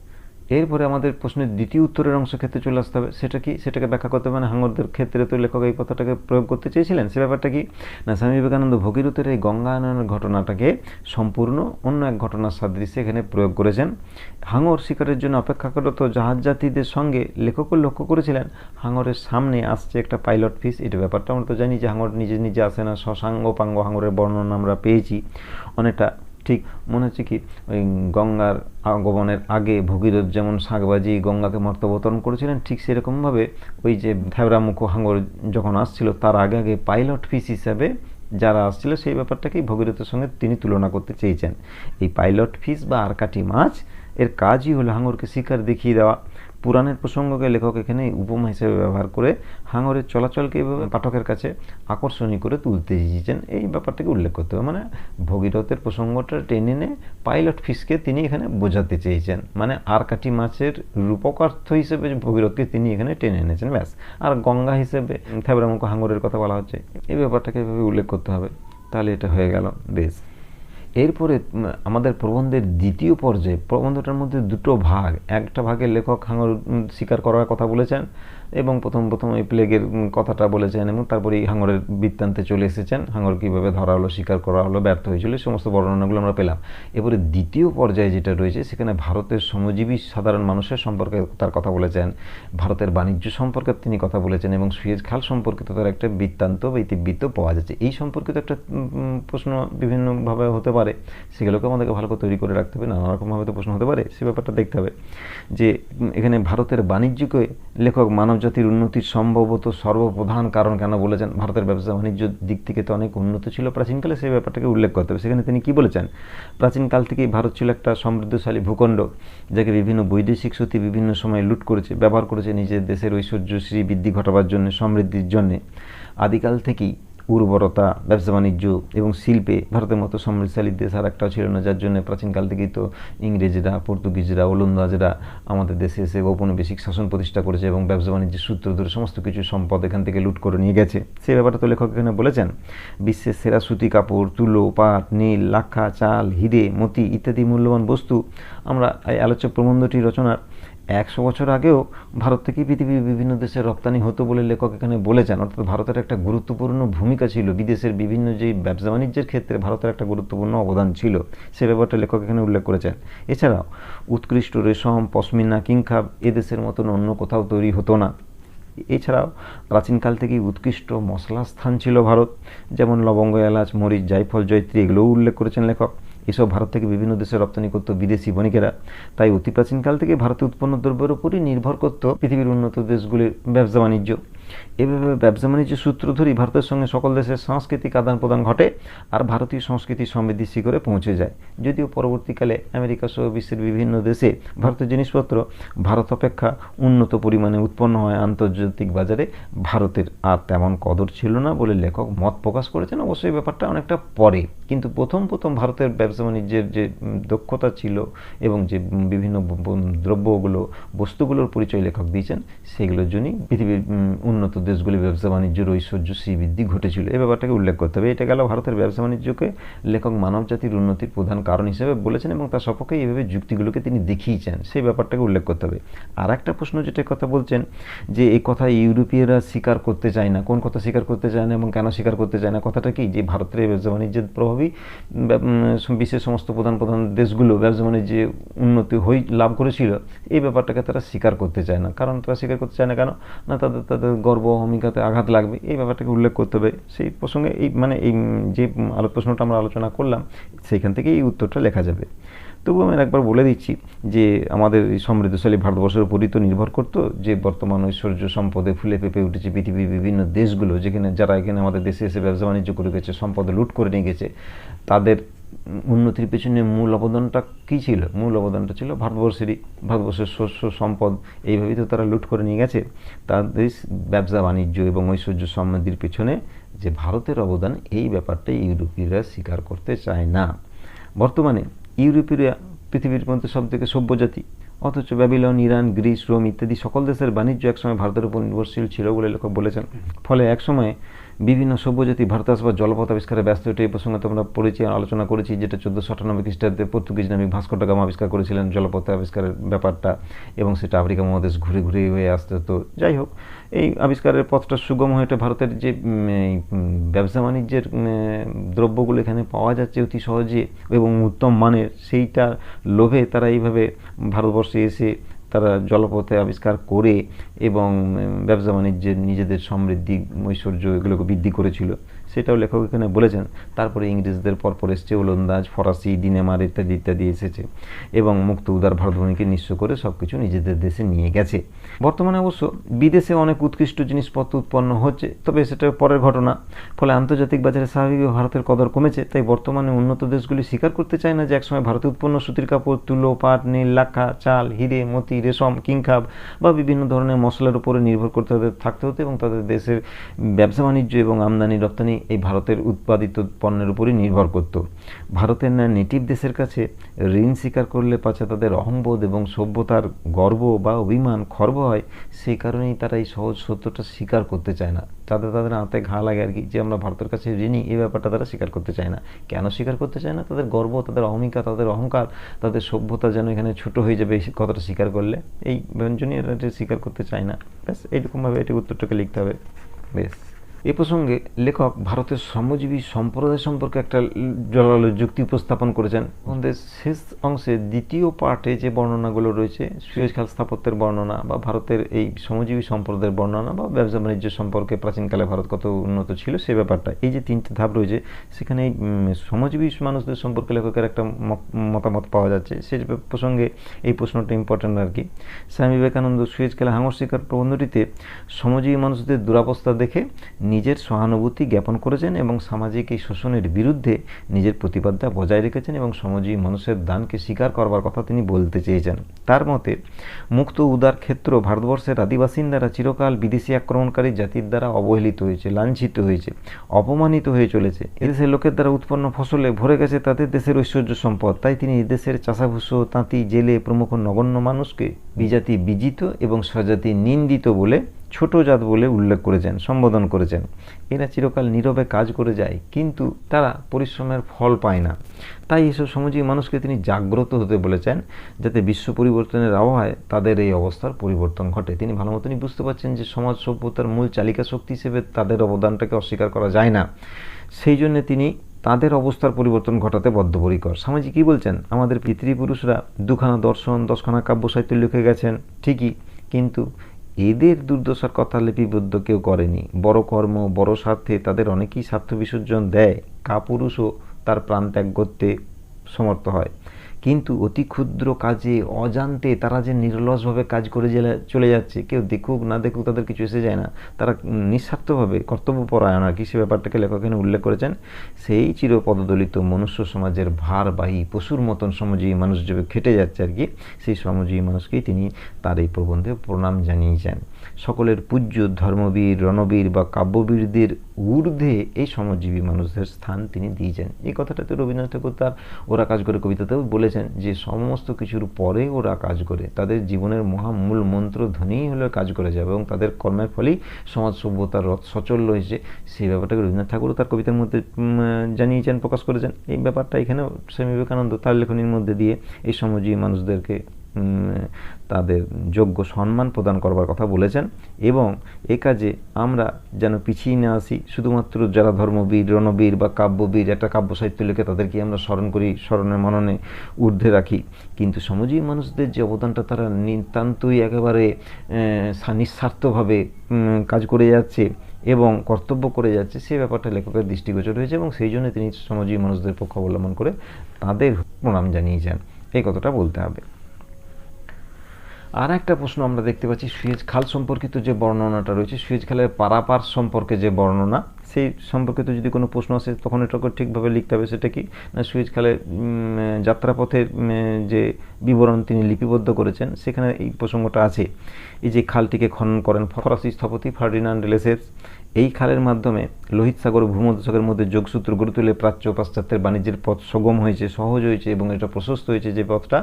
এরপরে আমাদের প্রশ্নের দ্বিতীয় উত্তরের অংশ ক্ষেত্রে চলে আসতে হবে। সেটা কি? সেটাকে ব্যাখ্যা করতে হবে। হাঙরদের ক্ষেত্রে তো লেখক এই কথাটাকে প্রয়োগ করতে চেয়েছিলেন। সে ব্যাপারটা কি না, স্বামী বিবেকানন্দ ভগীরথের এই গঙ্গায়নের ঘটনাটাকে সম্পূর্ণ অন্য এক ঘটনার সাদৃশ্যে এখানে প্রয়োগ করেছেন। হাঙর শিকারের জন্য অপেক্ষারত জাহাজ যাত্রীদের সঙ্গে লেখকও লক্ষ্য করেছিলেন হাঙরের সামনে আসছে একটা পাইলট ফিশ। এটা ব্যাপারটা আমরা তো জানি যে হাঙর নিজে নিজে আসে না, শশাঙ্গ পাঙ্গ হাঙরের বর্ণনা আমরা পেয়েছি অনেকটা। ঠিক মনে হচ্ছে কি ওই গঙ্গার আগমনের আগে ভগীরথ যেমন শাকবাজি গঙ্গাকে মর্তবতরণ করেছিলেন, ঠিক সেরকমভাবে ওই যে থ্যাবরামুখ হাঙর যখন আসছিল তার আগে আগে পাইলট ফিশ হিসাবে যারা আসছিল সেই ব্যাপারটাকেই ভগীরথের সঙ্গে তিনি তুলনা করতে চেয়েছেন। এই পাইলট ফিশ বা আরকাটি মাছ এর কাজই হলো হাঙরকে শিকার দেখিয়ে দেওয়া। পুরাণের প্রসঙ্গকে লেখক এখানে উপমা হিসেবে ব্যবহার করে হাঙরের চলাচলকে এভাবে পাঠকের কাছে আকর্ষণীয় করে তুলতে চেয়েছেন। এই ব্যাপারটাকে উল্লেখ করতে হবে। মানে ভগীরথের প্রসঙ্গটা টেনে এনে পাইলট ফিশকে তিনি এখানে বোঝাতে চেয়েছেন। মানে আরকাটি মাছের রূপকার্থ হিসেবে ভগীরথকে তিনি এখানে টেনে এনেছেন, ব্যাস। আর গঙ্গা হিসেবে থ্যাবরামুখ হাঙরের কথা বলা হচ্ছে। এই ব্যাপারটাকে এভাবে উল্লেখ করতে হবে। তাহলে এটা হয়ে গেল। বেশ, এরপরে আমাদের প্রবন্ধের দ্বিতীয় পর্যায়ে, প্রবন্ধটার মধ্যে দুটো ভাগ। একটা ভাগে লেখক হাঙর শিকার করার কথা বলেছেন এবং প্রথম এই প্লেগের কথাটা বলেছেন এবং তারপরে এই হাঙরের বৃত্তান্তে চলে এসেছেন। হাঙর কীভাবে ধরা হলো, শিকার করা হলো, ব্যর্থ হয়েছিল, এই সমস্ত বর্ণনাগুলো আমরা পেলাম। এরপরে দ্বিতীয় পর্যায়ে যেটা রয়েছে সেখানে ভারতের শ্রমজীবী সাধারণ মানুষের সম্পর্কে তার কথা বলেছেন, ভারতের বাণিজ্য সম্পর্কে তিনি কথা বলেছেন এবং সুয়েজ খাল সম্পর্কিত তার একটা বৃত্তান্ত বা ইতিবৃত্ত পাওয়া যাচ্ছে। এই সম্পর্কিত একটা প্রশ্ন বিভিন্নভাবে হতে পারে, সেগুলোকে আমাদেরকে ভালো করে তৈরি করে রাখতে হবে। নানা রকমভাবে তো প্রশ্ন হতে পারে, সে ব্যাপারটা দেখতে হবে। যে এখানে ভারতের বাণিজ্যকে লেখক মানব জাতির উন্নতির সম্ভবত সর্বপ্রধান কারণ কেন বলেছেন। ভারতের ব্যবসা বাণিজ্য দিক থেকে তো অনেক উন্নত ছিল প্রাচীনকালে, সেই ব্যাপারটাকে উল্লেখ করতে হবে। সেখানে তিনি কি বলেছেন, প্রাচীনকাল থেকেই ভারত ছিল একটা সমৃদ্ধশালী ভূখণ্ড, যাকে বিভিন্ন বৈদেশিক শক্তি বিভিন্ন সময় লুট করেছে, ব্যবহার করেছে নিজের দেশের ঐশ্বর্য শ্রী বৃদ্ধি ঘটাবার জন্য, সমৃদ্ধির জন্যে। আদিকাল থেকেই উর্বরতা, ব্যবসা বাণিজ্য এবং শিল্পে ভারতের মতো সমৃদ্ধশালী দেশ আর একটাও ছিল না, যার জন্য প্রাচীনকাল থেকেই তো ইংরেজরা, পর্তুগিজরা, ওলন্দাজরা আমাদের দেশে এসে ঔপনিবেশিক শাসন প্রতিষ্ঠা করেছে এবং ব্যবসা বাণিজ্যের সূত্র ধরে সমস্ত কিছু সম্পদ এখান থেকে লুট করে নিয়ে গেছে। সেই ব্যাপারটা তো লেখক এখানে বলেছেন। বিশ্বের সেরা সুতি কাপড়, তুলো, পাট, নীল, লাক্ষা, চাল, হিরে, মতি ইত্যাদি মূল্যবান বস্তু আমরা এই আলোচ্য প্রবন্ধটি রচনার 100 বছর আগেও ভারত থেকে পৃথিবীর বিভিন্ন দেশে রপ্তানি হতো বলে লেখক এখানে বলেছেন। অর্থাৎ ভারতের একটা গুরুত্বপূর্ণ ভূমিকা ছিল, বিদেশের বিভিন্ন যে ব্যবসা বাণিজ্যের ক্ষেত্রে ভারতের একটা গুরুত্বপূর্ণ অবদান ছিল, সে ব্যাপারটা লেখক এখানে উল্লেখ করেছেন। এছাড়াও উৎকৃষ্ট রেশম, পশমিনা, কিংখাব এদেশের মতন অন্য কোথাও তৈরি হতো না। এছাড়াও প্রাচীনকাল থেকেই উৎকৃষ্ট মশলার স্থান ছিল ভারত, যেমন লবঙ্গ, এলাচ, মরিচ, জায়ফল, জয়ত্রী এগুলোও উল্লেখ করেছেন লেখক। এসব ভারত থেকে বিভিন্ন দেশে রপ্তানি করত বিদেশি বণিকেরা। তাই অতি প্রাচীনকাল থেকে ভারতে উৎপন্ন দ্রব্যের উপরই নির্ভর করত পৃথিবীর উন্নত দেশগুলির ব্যবসা বাণিজ্য। এভাবে ব্যবসা বাণিজ্য সূত্র ধরেই ভারতের সঙ্গে সকল দেশের সাংস্কৃতিক আদান প্রদান ঘটে আর ভারতীয় সংস্কৃতি সমৃদ্ধি শিখরে পৌঁছে যায়। যদিও পরবর্তীকালে আমেরিকা সহ বিশ্বের বিভিন্ন দেশে ভারতের জিনিসপত্র ভারত অপেক্ষা উন্নত পরিমাণে উৎপন্ন হয়, আন্তর্জাতিক বাজারে ভারতের আর তেমন কদর ছিল না বলে লেখক মত প্রকাশ করেছেন। অবশ্যই ব্যাপারটা অনেকটা পরে, কিন্তু প্রথম ভারতের ব্যবসা বাণিজ্যের যে দক্ষতা ছিল এবং যে বিভিন্ন দ্রব্যগুলো, বস্তুগুলোর পরিচয় লেখক দিয়েছেন, সেগুলোর জন্যই পৃথিবীর উন্নত দেশগুলি ব্যবসা বাণিজ্যের ঐশ্বর্য শ্রীবৃদ্ধি ঘটেছিল। এই ব্যাপারটাকে উল্লেখ করতে হবে। এটা গেল ভারতের ব্যবসা বাণিজ্যকে লেখক মানব জাতির উন্নতির প্রধান কারণ হিসেবে বলেছেন এবং তার সপক্ষে এইভাবে যুক্তিগুলোকে তিনি দেখিয়েছেন, সেই ব্যাপারটাকে উল্লেখ করতে হবে। আর একটা প্রশ্ন যেটা কথা বলছেন যে এই কথা ইউরোপীয়রা স্বীকার করতে চায় না, কোন কথা স্বীকার করতে চায় না এবং কেন স্বীকার করতে চায় না? কথাটা কি, যে ভারতের এই ব্যবসা বাণিজ্যের প্রভাবই বিশ্বের সমস্ত প্রধান দেশগুলো ব্যবসা বাণিজ্যে উন্নতি লাভ করেছিল, এই ব্যাপারটাকে তারা স্বীকার করতে চায় না। কারণ তারা স্বীকার করতে চায় না কেন? না তাদের গর্ব অহমিকাতে আঘাত লাগবে, এই ব্যাপারটাকে উল্লেখ করতে হবে। সেই প্রসঙ্গে এই যে প্রশ্নটা আমরা আলোচনা করলাম সেইখান থেকে এই উত্তরটা লেখা যাবে। তবু আমি একবার বলে দিচ্ছি যে আমাদের এই সমৃদ্ধশালী ভারতবর্ষের উপরই তো নির্ভর করতো যে বর্তমান ঐশ্বর্য সম্পদে ফুলে ফেঁপে উঠেছে পৃথিবীর বিভিন্ন দেশগুলো, যেখানে যারা এখানে আমাদের দেশে এসে ব্যবসা বাণিজ্য করে গেছে, সম্পদ লুট করে নিয়ে গেছে। তাদের উন্নতির পেছনে মূল অবদানটা কী ছিল? মূল অবদানটা ছিল ভারতবর্ষের শস্য সম্পদ এইভাবেই তো তারা লুট করে নিয়ে গেছে। তাদের ব্যবসা বাণিজ্য এবং ঐশ্বর্য সমৃদ্ধির পেছনে যে ভারতের অবদান, এই ব্যাপারটাই ইউরোপীয়রা স্বীকার করতে চায় না। বর্তমানে ইউরোপীয়রা পৃথিবীর মধ্যে সবথেকে সভ্য জাতি, অথচ ব্যাবিলন, ইরান, গ্রিস, রোম ইত্যাদি সকল দেশের বাণিজ্য একসময় ভারতের উপর নির্ভরশীল ছিল বলে লেখক বলেছেন। ফলে একসময় বিভিন্ন সভ্য জাতি ভারতে আসবার জলপথ আবিষ্কারে ব্যস্ত হয়ে এই প্রসঙ্গে তোমরা পড়েছি, আলোচনা করেছি, যেটা 1498 খ্রিস্টাব্দে পর্তুগিজ নাবিক ভাস্কো ডা গামা আবিষ্কার করেছিলেন জলপথে আবিষ্কারের ব্যাপারটা, এবং সেটা আফ্রিকা মহাদেশ ঘুরে ঘুরে হয়ে আসতে হতো। যাই হোক, এই আবিষ্কারের পথটা সুগম হয়ে ওঠে। ভারতের যে ব্যবসা বাণিজ্যের দ্রব্যগুলো এখানে পাওয়া যাচ্ছে অতি সহজে এবং উত্তম মানের, সেইটার লোভে তারা এইভাবে ভারতবর্ষে এসে তারা জলপথে আবিষ্কার করে এবং ব্যবসা বাণিজ্যের নিজেদের সমৃদ্ধি, ঐশ্বর্য এগুলোকে বৃদ্ধি করেছিল, সেটাও লেখক এখানে বলেছেন। তারপরে ইংরেজদের পরপর এসছে ওলন্দাজ, ফরাসি, ডিনেমার ইত্যাদি ইত্যাদি এসেছে এবং মুক্ত উদার ভারতভূমিকে নিঃস্ব করে সব কিছু নিজেদের দেশে নিয়ে গেছে। বর্তমানে অবশ্য বিদেশে অনেক উৎকৃষ্ট জিনিসপত্র উৎপন্ন হচ্ছে, তবে সেটা পরের ঘটনা। ফলে আন্তর্জাতিক বাজারে স্বাভাবিকভাবে ভারতের কদর কমেছে। তাই বর্তমানে উন্নত দেশগুলি স্বীকার করতে চায় না যে একসময় ভারতে উৎপন্ন সুতির কাপড়, তুলো, পাট, নীল, লাক্ষা, চাল, হিরে, মতি, রেশম, কিংখাব বা বিভিন্ন ধরনের মশলার উপরে নির্ভর করতে থাকতে হতো এবং তাদের দেশের ব্যবসা বাণিজ্য এবং আমদানি রপ্তানি এই ভারতের উৎপাদিত পণ্যের উপরই নির্ভর করত। ভারতের না নেটিভ দেশের কাছে ঋণ স্বীকার করলে পাছে তাদের অহংবোধ এবং সভ্যতার গর্ব বা অভিমান খর্ব হয়, সেই কারণেই তারা এই সহজ সত্যটা স্বীকার করতে চায় না। তাদের হাতে ঘা লাগে আর কি, যে আমরা ভারতের কাছে ঋণী, এই ব্যাপারটা তারা স্বীকার করতে চায় না। কেন স্বীকার করতে চায় না? তাদের গর্ব, তাদের অহমিকা, তাদের অহংকার, তাদের সভ্যতা যেন এখানে ছোট হয়ে যাবে এই কথাটা স্বীকার করলে, এই ব্যঞ্জনই এরা স্বীকার করতে চায় না। ব্যাস এইরকমভাবে এটি উত্তরটাকে লিখতে হবে। বেশ, এ প্রসঙ্গে লেখক ভারতের শ্রমজীবী সম্প্রদায় সম্পর্কে একটা জোরালো যুক্তি উপস্থাপন করেছেন। আমাদের শেষ অংশে দ্বিতীয় পার্টে যে বর্ণনাগুলো রয়েছে, সুয়েজ খাল স্থাপত্যের বর্ণনা বা ভারতের এই শ্রমজীবী সম্প্রদায়ের বর্ণনা বা ব্যবসা বাণিজ্য সম্পর্কে প্রাচীনকালে ভারত কত উন্নত ছিল সে ব্যাপারটা, এই যে তিনটে ধাপ রয়েছে, সেখানে এই শ্রমজীবী মানুষদের সম্পর্কে লেখকের একটা মতামত পাওয়া যাচ্ছে। সে প্রসঙ্গে এই প্রশ্নটা ইম্পর্টেন্ট আর কি। স্বামী বিবেকানন্দ সুয়েজ খালে হাঙর শিকার প্রবন্ধটিতে শ্রমজীবী মানুষদের দুরাবস্থা দেখে নিজের সহানুভূতি জ্ঞাপন করেছেন এবং সামাজিক এই শোষণের বিরুদ্ধে নিজের প্রতিবাদটা বজায় রেখেছেন এবং শ্রমজীবী মানুষের দানকে স্বীকার করবার কথা তিনি বলতে চেয়েছেন। তার মতে মুক্ত উদার ক্ষেত্র ভারতবর্ষের আদিবাসিন্দারা চিরকাল বিদেশি আক্রমণকারী জাতির দ্বারা অবহেলিত হয়েছে, লাঞ্ছিত হয়েছে, অপমানিত হয়ে চলেছে। এদেশের লোকের দ্বারা উৎপন্ন ফসলে ভরে গেছে তাদের দেশের ঐশ্বর্য সম্পদ। তাই তিনি এদেশের চাষাভুষো, তাঁতি, জেলে প্রমুখ নগণ্য মানুষকে বিজাতি বিজিত এবং স্বজাতি নিন্দিত বলে, ছোট জাত বলে উল্লেখ করেছেন, সম্বোধন করেছেন। এরা চিরকাল নীরবে কাজ করে যায়, কিন্তু তারা পরিশ্রমের ফল পায় না। তাই এসব শ্রমজীবী মানুষকে তিনি জাগ্রত হতে বলেছেন, যাতে বিশ্ব পরিবর্তনের আবহাওয়ায় তাদের এই অবস্থার পরিবর্তন ঘটে। তিনি ভালো মতনই বুঝতে পারছেন যে সমাজ সভ্যতার মূল চালিকা শক্তি হিসেবে তাদের অবদানটাকে অস্বীকার করা যায় না। সেই জন্য তিনি তাদের অবস্থার পরিবর্তন ঘটাতে বদ্ধপরিকর। স্বামীজি কী বলছেন? আমাদের পিতৃপুরুষরা দুখানা দর্শন, 10খানা কাব্য সাহিত্য লিখে গেছেন ঠিকই, কিন্তু এদের দুর্দশার কথা লিপিবদ্ধ কেউ করেনি। বড় কর্ম, বড় স্বার্থে তাদের অনেকেই স্বার্থ বিসর্জন দেয়। কাপুরুষও তার প্রাণ ত্যাগ করতে সমর্থ হয়, কিন্তু অতি ক্ষুদ্র কাজে অজান্তে তারা যে নির্লসভাবে কাজ করে চলে যাচ্ছে, কেউ দেখুক না দেখুক তাদের কিছু এসে যায় না, তারা নিঃস্বার্থভাবে কর্তব্যপরায়ণ আর কি, সে ব্যাপারটাকে লেখক এখানে উল্লেখ করেছেন। সেই চিরপদদলিত মনুষ্য সমাজের ভারবাহী পশুর মতন শ্রমজীবী মানুষ যে খেটে যাচ্ছে আর কি, সেই শ্রমজীবী মানুষকেই তিনি তার এই প্রবন্ধে প্রণাম জানিয়েছেন। সকলের পূজ্য ধর্মবীর, রণবীর বা কাব্যবীরদের ঊর্ধ্বে এই শ্রমজীবী মানুষদের স্থান তিনি দিয়েছেন। এই কথাটাতে রবীন্দ্রনাথ ঠাকুর তার ওরা কাজ করে কবিতাতেও বলেছেন যে সমস্ত কিছুর পরে ওরা কাজ করে, তাদের জীবনের মূল মন্ত্র ধ্বনিই হলো কাজ করে যাবে এবং তাদের কর্মের ফলেই সমাজ সভ্যতার রথ সচল রয়েছে। সেই ব্যাপারটাকে রবীন্দ্রনাথ ঠাকুরও তার কবিতার মধ্যে জানিয়েছেন, প্রকাশ করেছেন। এই ব্যাপারটা এখানেও স্বামী বিবেকানন্দ তার লেখনীর মধ্যে দিয়ে এই শ্রমজীবী মানুষদেরকে তাদের যোগ্য সম্মান প্রদান করবার কথা বলেছেন এবং এ কাজে আমরা যেন পিছিয়ে না আসি। শুধুমাত্র যারা ধর্মবীর, রণবীর বা কাব্যবীর একটা কাব্য সাহিত্য লিখে তাদেরকে আমরা স্মরণ করি, স্মরণের মননে ঊর্ধ্বে রাখি, কিন্তু শ্রমজীবী মানুষদের যে অবদানটা তারা নিতান্তই একেবারে নিঃস্বার্থভাবে কাজ করে যাচ্ছে এবং কর্তব্য করে যাচ্ছে, সেই ব্যাপারটা লেখকের দৃষ্টিগোচর হয়েছে এবং সেই জন্য তিনি শ্রমজীবী মানুষদের পক্ষ অবলম্বন করে তাদের প্রণাম জানিয়েছেন। এই কথাটা বলতে হবে। আর একটা প্রশ্ন আমরা দেখতে পাচ্ছি সুয়েজ খাল সম্পর্কিত যে বর্ণনাটা রয়েছে, সুয়েজ খালের পারাপার সম্পর্কে যে বর্ণনা, সেই সম্পর্কিত যদি কোনো প্রশ্ন আসে তখন এটাকে ঠিকভাবে লিখতে হবে। সেটা কি না, সুয়েজ খালে যাত্রাপথের যে বিবরণ তিনি লিপিবদ্ধ করেছেন সেখানে এই প্রসঙ্গটা আছে। এই যে খালটিকে খনন করেন ফরাসি স্থপতি ফার্ডিনান্ড লেসেপস, এই খালের মাধ্যমে লোহিত সাগর ও ভূমধ্যসাগরের মধ্যে যোগসূত্র গড়ে তুলে প্রাচ্য ও পাশ্চাত্যের বাণিজ্যের পথ সুগম হয়েছে, সহজ হয়েছে এবং এটা প্রশস্ত হয়েছে। যে পথটা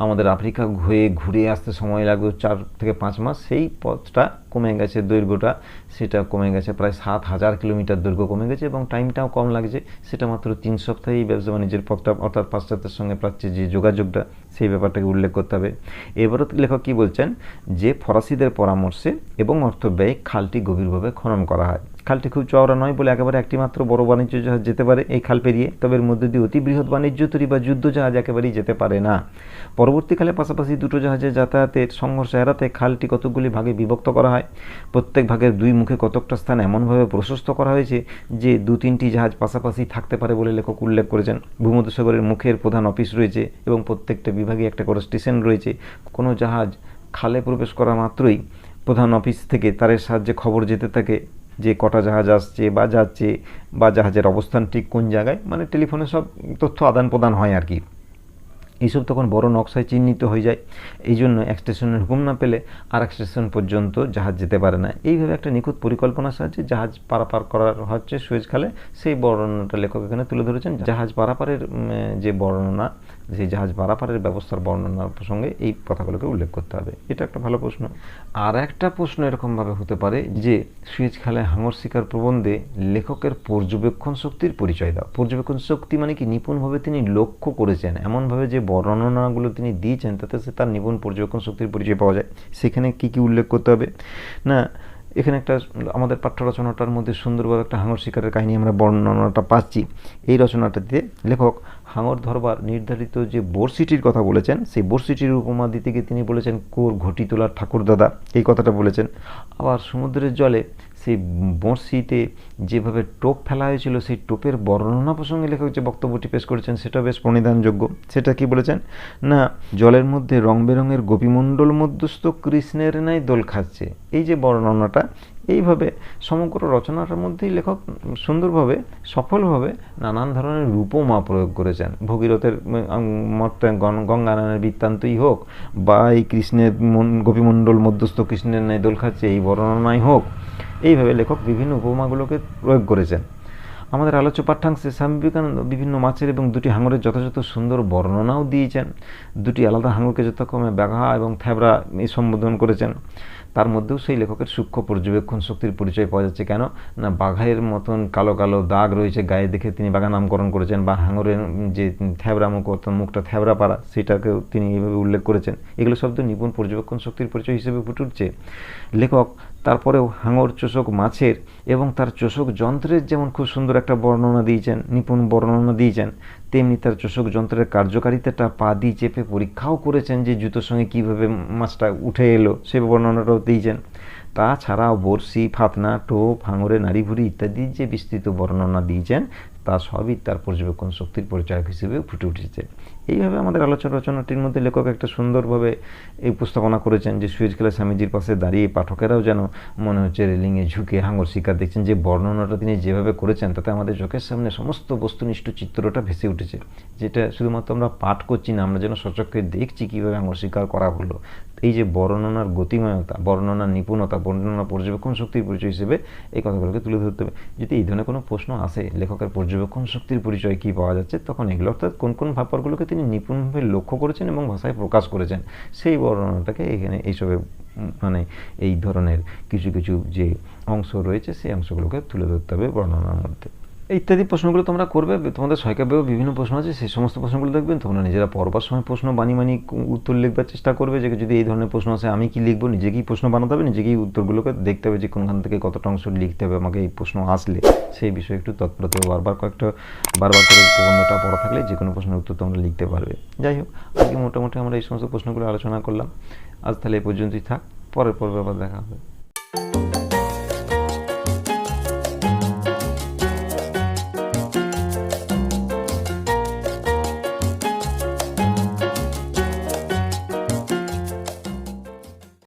আমাদের আফ্রিকা হয়ে ঘুরে আসতে সময় লাগবে 4 থেকে 5 মাস, সেই পথটা কমে গেছে, দৈর্ঘ্যটা সেটা কমে গেছে, প্রায় 7,000 কিলোমিটার দৈর্ঘ্য কমে গেছে এবং টাইমটাও কম লাগছে। সেটা মাত্র 3 সপ্তাহেই ব্যবসা বাণিজ্যের পথটা অর্থাৎ পাশ্চাত্যের সঙ্গে প্রাচ্যের যে যোগাযোগটা সেই ব্যাপারটাকে উল্লেখ করতে হবে। এবারও লেখক কী বলছেন যে ফরাসিদের পরামর্শে এবং অর্থ ব্যয়ে খালটি গভীরভাবে খনন করা হয়। খালটি খুব চওড়া নয় বলে একেবারে একটি মাত্র বড় বাণিজ্য জাহাজ যেতে পারে এই খাল পেরিয়ে, তবে এর মধ্যে দিয়ে অতি বৃহৎ বাণিজ্য তৈরি বা যুদ্ধ জাহাজ একেবারেই যেতে পারে না। পরবর্তীকালে পাশাপাশি দুটো জাহাজের যাতায়াতের সংঘর্ষ এড়াতে খালটি কতকগুলি ভাগে বিভক্ত করা হয়। প্রত্যেক ভাগের 2 মুখে কতকটা স্থান এমনভাবে প্রশস্ত করা হয়েছে যে 2-3টি জাহাজ পাশাপাশি থাকতে পারে বলে লেখক উল্লেখ করেছেন। ভূমধ্যসাগরের মুখের প্রধান অফিস রয়েছে এবং প্রত্যেকটা বিভাগে একটা করে স্টেশন রয়েছে। কোনো জাহাজ খালে প্রবেশ করা মাত্রই প্রধান অফিস থেকে তারের সাহায্যে খবর যেতে থাকে যে কটা জাহাজ আসছে বা যাচ্ছে বা জাহাজের অবস্থান ঠিক কোন জায়গায়, মানে টেলিফোনে সব তথ্য আদান প্রদান হয় আর কি। এইসব তখন বড় নকশায় চিহ্নিত হয়ে যায়। এই জন্য এক স্টেশনের হুকুম না পেলে আর এক স্টেশন পর্যন্ত জাহাজ যেতে পারে না। এইভাবে একটা নিখুঁত পরিকল্পনার সাহায্যে জাহাজ পারাপার করার হচ্ছে সুয়েজ খালে, সেই বর্ণনাটা লেখক এখানে তুলে ধরেছেন। জাহাজ পারাপারের যে বর্ণনা, সেই জাহাজ পারাপারের ব্যবস্থার বর্ণনার প্রসঙ্গে এই কথাগুলোকে উল্লেখ করতে হবে। এটা একটা ভালো প্রশ্ন। আর একটা প্রশ্ন এরকমভাবে হতে পারে যে সুয়েজ খালে হাঙর শিকার প্রবন্ধে লেখকের পর্যবেক্ষণ শক্তির পরিচয় দাও। পর্যবেক্ষণ শক্তি মানে কি, নিপুণভাবে তিনি লক্ষ্য করেছেন, এমনভাবে যে বর্ণনাগুলো তিনি দিয়েছেন তাতে সে তার নিপুণ পর্যবেক্ষণ শক্তির পরিচয় পাওয়া যায়। সেখানে কি কি উল্লেখ করতে হবে না, এখানে একটা আমাদের পাঠ্য রচনাটার মধ্যে সুন্দরভাবে একটা হাঙর শিকারের কাহিনী আমরা বর্ণনাটা পাচ্ছি। এই রচনাটাতে লেখক হাঙর ধরবার নির্ধারিত যে বড়শিটির কথা বলেছেন, সেই বড়শিটির উপমা দিতে গিয়ে তিনি বলেছেন কোর ঘটি তোলার ঠাকুরদাদা, এই কথাটা বলেছেন। আবার সমুদ্রের জলে সেই বড়শিতে যেভাবে টোপ ফেলা হয়েছিল সেই টোপের বর্ণনা প্রসঙ্গে লেখক যে বক্তব্যটি পেশ করেছেন সেটা বেশ প্রণিধানযোগ্য। সেটা কি বলেছেন না, জলের মধ্যে রং বেরঙের গোপীমণ্ডল মধ্যস্থ কৃষ্ণের ন্যায় দোল খাচ্ছে, এই যে বর্ণনাটা, এইভাবে সমগ্র রচনাটার মধ্যেই লেখক সুন্দরভাবে সফলভাবে নানান ধরনের রূপমা প্রয়োগ করেছেন। ভগীরথের গঙ্গানয়নের বৃত্তান্তই হোক বা এই কৃষ্ণের গোপীমণ্ডল মধ্যস্থ কৃষ্ণের ন্যায় দোল খাচ্ছে এই বর্ণনাই হোক, এইভাবে লেখক বিভিন্ন উপমাগুলোকে প্রয়োগ করেছেন। আমাদের আলোচ্য পাঠ্যাংশে স্বামী বিবেকানন্দ বিভিন্ন মাছের এবং 2টি হাঙরের যথাযথ সুন্দর বর্ণনাও দিয়েছেন। 2টি আলাদা হাঙরকে যথাক্রমে বাঘা এবং থ্যাবরা এই সম্বোধন করেছেন। তার মধ্যেও সেই লেখকের সূক্ষ্ম পর্যবেক্ষণ শক্তির পরিচয় পাওয়া যাচ্ছে। কেন না, বাঘের মতন কালো কালো দাগ রয়েছে গায়ে দেখে তিনি বাঘা নামকরণ করেছেন, বা হাঙরের যে থ্যাবরা মুখ অর্থাৎ মুখটা থ্যাবরা পাড়া সেটাকেও তিনি এইভাবে উল্লেখ করেছেন। এগুলো শব্দ নিপুণ পর্যবেক্ষণ শক্তির পরিচয় হিসেবে ফুটে উঠছে। লেখক তারপরেও হাঙর চোষক মাছের এবং তার চোষক যন্ত্রের যেমন খুব সুন্দর একটা বর্ণনা দিয়েছেন, নিপুণ বর্ণনা দিয়েছেন, তেমনি তার চোষক যন্ত্রের কার্যকারিতাটা পা দিয়ে চেপে পরীক্ষাও করেছেন যে জুতোর সঙ্গে কীভাবে মাছটা উঠে এলো সে বর্ণনাটাও দিয়েছেন। তাছাড়াও বড়শি, ফাতনা, টোপ, হাঙরে নাড়িভুড়ি ইত্যাদি যে বিস্তৃত বর্ণনা দিয়েছেন তা সবই তার পর্যবেক্ষণ শক্তির পরিচায়ক হিসেবে ফুটে উঠেছে। এইভাবে আমাদের আলোচনা রচনাটির মধ্যে লেখক একটা সুন্দরভাবে এই উপস্থাপনা করেছেন যে সুয়েজ খালে স্বামীজির পাশে দাঁড়িয়ে পাঠকেরাও যেন মনে হচ্ছে রেলিংয়ে ঝুঁকে হাঙর শিকার দেখছেন। যে বর্ণনাটা তিনি যেভাবে করেছেন তাতে আমাদের চোখের সামনে সমস্ত বস্তুনিষ্ঠ চিত্রটা ভেসে উঠেছে, যেটা শুধুমাত্র আমরা পাঠ করছি না, আমরা যেন সচক্ষে দেখছি কীভাবে হাঙর শিকার করা হলো। এই যে বর্ণনার গতিময়তা, বর্ণনার নিপুণতা, বর্ণনা পর্যবেক্ষণ শক্তির পরিচয় হিসেবে এই কথাগুলোকে তুলে ধরতে হবে। যদি এই ধরনের কোনো প্রশ্ন আসে লেখকের পর্যবেক্ষণ শক্তির পরিচয় কী পাওয়া যাচ্ছে, তখন এগুলো অর্থাৎ কোন কোন ব্যাপারগুলোকে তিনি নিপুণভাবে লক্ষ্য করেছেন এবং ভাষায় প্রকাশ করেছেন সেই বর্ণনাটাকে এখানে এইসবে মানে এই ধরনের কিছু কিছু যে অংশ রয়েছে সেই অংশগুলোকে তুলে ধরতে হবে বর্ণনার মধ্যে। ইত্যাদি প্রশ্নগুলো তোমরা করবে। তোমাদের শৈকাব্যেও বিভিন্ন প্রশ্ন আছে, সেই সমস্ত প্রশ্নগুলো দেখবেন। তোমরা নিজেরা পড়বার সময় প্রশ্ন বানি উত্তর লিখবার চেষ্টা করবে, যে যদি এই ধরনের প্রশ্ন আসে আমি কি লিখবো, নিজেকেই প্রশ্ন বানাতে হবে, নিজেকেই উত্তরগুলোকে দেখতে হবে যে কোনখান থেকে কতটা অংশ লিখতে হবে আমাকে এই প্রশ্ন আসলে, সেই বিষয়ে একটু তৎপরতা বারবার করে প্রবন্ধটা পড়া থাকলে যে কোনো প্রশ্নের উত্তর তোমরা লিখতে পারবে। যাই হোক, আজকে মোটামুটি আমরা এই সমস্ত প্রশ্নগুলো আলোচনা করলাম। আজ তাহলে এই পর্যন্তই থাক, পরের পর্বে আবার দেখা হবে।